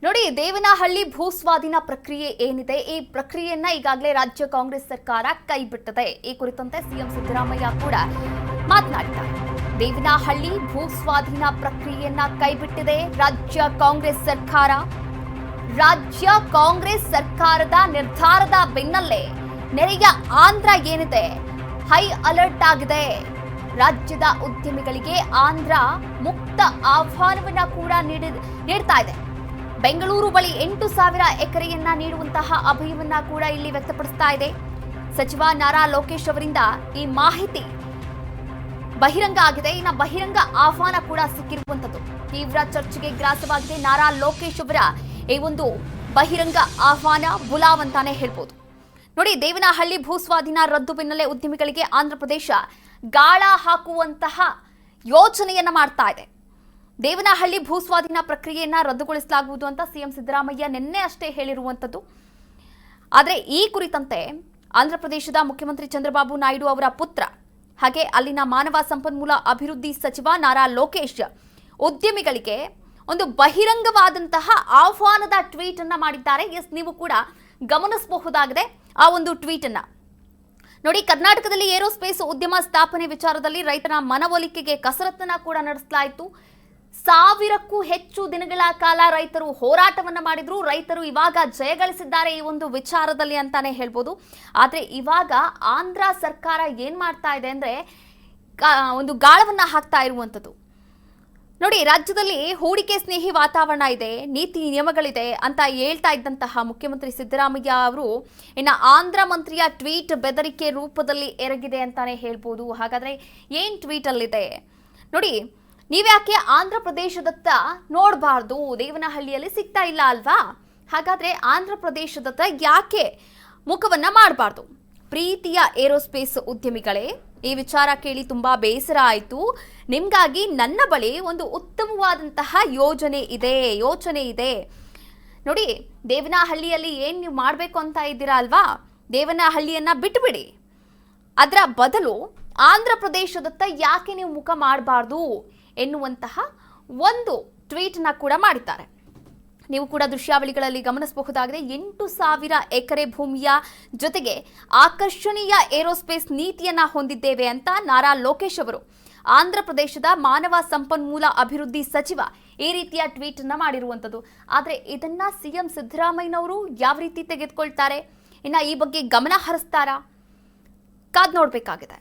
ನೋಡಿ, ದೇವನಹಳ್ಳಿ ಭೂಸ್ವಾಧೀನ ಪ್ರಕ್ರಿಯೆ ಏನಿದೆ, ಈ ಪ್ರಕ್ರಿಯೆಯನ್ನ ಈಗಾಗಲೇ ರಾಜ್ಯ ಕಾಂಗ್ರೆಸ್ ಸರ್ಕಾರ ಕೈಬಿಟ್ಟಿದೆ. ಈ ಕುರಿತಂತೆ ಸಿಎಂ ಸಿದ್ದರಾಮಯ್ಯ ಕೂಡ ಮಾತನಾಡಿದ್ದಾರೆ. ದೇವನಹಳ್ಳಿ ಭೂಸ್ವಾಧೀನ ಪ್ರಕ್ರಿಯೆಯನ್ನ ಕೈಬಿಟ್ಟಿದೆ ರಾಜ್ಯ ಕಾಂಗ್ರೆಸ್ ಸರ್ಕಾರ. ರಾಜ್ಯ ಕಾಂಗ್ರೆಸ್ ಸರ್ಕಾರದ ನಿರ್ಧಾರದ ಬೆನ್ನಲ್ಲೇ ನೆರೆಯ ಆಂಧ್ರ ಏನಿದೆ ಹೈ ಅಲರ್ಟ್ ಆಗಿದೆ. ರಾಜ್ಯದ ಉದ್ಯಮಿಗಳಿಗೆ ಆಂಧ್ರ ಮುಕ್ತ ಆಹ್ವಾನವನ್ನ ಕೂಡ ನೀಡ್ತಾ ಇದೆ. ಬೆಂಗಳೂರು ಬಳಿ 8,000 ಎಕರೆಯನ್ನ ನೀಡುವಂತಹ ಅಭಯವನ್ನ ಕೂಡ ಇಲ್ಲಿ ವ್ಯಕ್ತಪಡಿಸ್ತಾ ಇದೆ. ಸಚಿವ ನಾರಾ ಲೋಕೇಶ್ ಅವರಿಂದ ಈ ಮಾಹಿತಿ ಬಹಿರಂಗ ಆಗಿದೆ. ಇನ್ನು ಬಹಿರಂಗ ಆಹ್ವಾನ ಕೂಡ ಸಿಕ್ಕಿರುವಂತದ್ದು ತೀವ್ರ ಚರ್ಚೆಗೆ ಗ್ರಾಸವಾಗಿದೆ. ನಾರಾ ಲೋಕೇಶ್ ಅವರ ಈ ಒಂದು ಬಹಿರಂಗ ಆಹ್ವಾನ ಬುಲಾವ್ ಅಂತಾನೆ ಹೇಳ್ಬೋದು. ನೋಡಿ, ದೇವನಹಳ್ಳಿ ಭೂಸ್ವಾಧೀನ ರದ್ದು ಬೆನ್ನಲ್ಲೇ ಉದ್ಯಮಿಗಳಿಗೆ ಆಂಧ್ರ ಪ್ರದೇಶ ಗಾಳ ಹಾಕುವಂತಹ ಯೋಚನೆಯನ್ನ ಮಾಡ್ತಾ ಇದೆ. ದೇವನಹಳ್ಳಿ ಭೂಸ್ವಾಧೀನ ಪ್ರಕ್ರಿಯೆಯನ್ನ ರದ್ದುಗೊಳಿಸಲಾಗುವುದು ಅಂತ ಸಿಎಂ ಸಿದ್ದರಾಮಯ್ಯ ನಿನ್ನೆ ಅಷ್ಟೇ ಹೇಳಿರುವಂಥದ್ದು. ಆದರೆ ಈ ಕುರಿತಂತೆ ಆಂಧ್ರ ಪ್ರದೇಶದ ಮುಖ್ಯಮಂತ್ರಿ ಚಂದ್ರಬಾಬು ನಾಯ್ಡು ಅವರ ಪುತ್ರ ಹಾಗೆ ಅಲ್ಲಿನ ಮಾನವ ಸಂಪನ್ಮೂಲ ಅಭಿವೃದ್ಧಿ ಸಚಿವ ನಾರಾ ಲೋಕೇಶ್ ಉದ್ಯಮಿಗಳಿಗೆ ಒಂದು ಬಹಿರಂಗವಾದಂತಹ ಆಹ್ವಾನದ ಟ್ವೀಟ್ ಅನ್ನ ಮಾಡಿದ್ದಾರೆ. ಎಸ್, ನೀವು ಕೂಡ ಗಮನಿಸಬಹುದಾಗಿದೆ ಆ ಒಂದು ಟ್ವೀಟ್ ಅನ್ನ. ನೋಡಿ, ಕರ್ನಾಟಕದಲ್ಲಿ ಏರೋಸ್ಪೇಸ್ ಉದ್ಯಮ ಸ್ಥಾಪನೆ ವಿಚಾರದಲ್ಲಿ ರೈತರ ಮನವೊಲಿಕೆಗೆ ಕಸರತ್ತನ್ನ ಕೂಡ ನಡೆಸಲಾಯಿತು. 1000ಕ್ಕೂ ಹೆಚ್ಚು ದಿನಗಳ ಕಾಲ ರೈತರು ಹೋರಾಟವನ್ನ ಮಾಡಿದ್ರು. ರೈತರು ಇವಾಗ ಜಯಗಳಿಸಿದ್ದಾರೆ ಈ ಒಂದು ವಿಚಾರದಲ್ಲಿ ಅಂತಾನೆ ಹೇಳ್ಬೋದು. ಆದ್ರೆ ಇವಾಗ ಆಂಧ್ರ ಸರ್ಕಾರ ಏನ್ ಮಾಡ್ತಾ ಇದೆ ಅಂದ್ರೆ ಒಂದು ಗಾಳವನ್ನ ಹಾಕ್ತಾ ಇರುವಂತದ್ದು. ನೋಡಿ, ರಾಜ್ಯದಲ್ಲಿ ಹೂಡಿಕೆ ಸ್ನೇಹಿ ವಾತಾವರಣ ಇದೆ, ನೀತಿ ನಿಯಮಗಳಿದೆ ಅಂತ ಹೇಳ್ತಾ ಇದ್ದಂತಹ ಮುಖ್ಯಮಂತ್ರಿ ಸಿದ್ದರಾಮಯ್ಯ ಅವರು ಇನ್ನು ಆಂಧ್ರ ಮಂತ್ರಿಯ ಟ್ವೀಟ್ ಬೆದರಿಕೆ ರೂಪದಲ್ಲಿ ಎರಗಿದೆ ಅಂತಾನೆ ಹೇಳ್ಬೋದು. ಹಾಗಾದ್ರೆ ಏನ್ ಟ್ವೀಟ್ ಅಲ್ಲಿದೆ ನೋಡಿ. ನೀವ್ಯಾಕೆ ಆಂಧ್ರ ಪ್ರದೇಶದತ್ತ ನೋಡಬಾರ್ದು? ದೇವನಹಳ್ಳಿಯಲ್ಲಿ ಸಿಗ್ತಾ ಇಲ್ಲ ಅಲ್ವಾ? ಹಾಗಾದ್ರೆ ಆಂಧ್ರ ಪ್ರದೇಶದತ್ತ ಯಾಕೆ ಮುಖವನ್ನ ಮಾಡಬಾರ್ದು? ಪ್ರೀತಿಯ ಏರೋಸ್ಪೇಸ್ ಉದ್ಯಮಿಗಳೇ, ಈ ವಿಚಾರ ಕೇಳಿ ತುಂಬಾ ಬೇಸರ ಆಯಿತು. ನಿಮ್ಗಾಗಿ ನನ್ನ ಬಳಿ ಒಂದು ಉತ್ತಮವಾದಂತಹ ಯೋಚನೆ ಇದೆ. ನೋಡಿ, ದೇವನಹಳ್ಳಿಯಲ್ಲಿ ಏನ್ ನೀವು ಮಾಡಬೇಕು ಅಂತ ಇದ್ದೀರಾ ಅಲ್ವಾ? ದೇವನಹಳ್ಳಿಯನ್ನ ಬಿಟ್ಟುಬಿಡಿ. ಅದರ ಬದಲು ಆಂಧ್ರ ಪ್ರದೇಶದತ್ತ ಯಾಕೆ ನೀವು ಮುಖ ಮಾಡಬಾರ್ದು ಎನ್ನುವಂತಹ ಒಂದು ಟ್ವೀಟ್ನ ಕೂಡ ಮಾಡಿದ್ದಾರೆ. ನೀವು ಕೂಡ ದೃಶ್ಯಾವಳಿಗಳಲ್ಲಿ ಗಮನಿಸಬಹುದಾಗಿದೆ. 8,000 ಎಕರೆ ಭೂಮಿಯ ಜೊತೆಗೆ ಆಕರ್ಷಣೀಯ ಏರೋಸ್ಪೇಸ್ ನೀತಿಯನ್ನ ಹೊಂದಿದ್ದೇವೆ ಅಂತ ನಾರಾ ಲೋಕೇಶ್ ಅವರು ಆಂಧ್ರ ಪ್ರದೇಶದ ಮಾನವ ಸಂಪನ್ಮೂಲ ಅಭಿವೃದ್ಧಿ ಸಚಿವ ಈ ರೀತಿಯ ಟ್ವೀಟ್ ಅನ್ನ ಮಾಡಿರುವಂತದ್ದು. ಆದ್ರೆ ಇದನ್ನ ಸಿಎಂ ಸಿದ್ದರಾಮಯ್ಯನವರು ಯಾವ ರೀತಿ ತೆಗೆದುಕೊಳ್ತಾರೆ, ಇನ್ನ ಈ ಬಗ್ಗೆ ಗಮನ ಹರಿಸ್ತಾರಾ? ಕಾದ್ ನೋಡ್ಬೇಕಾಗಿದೆ.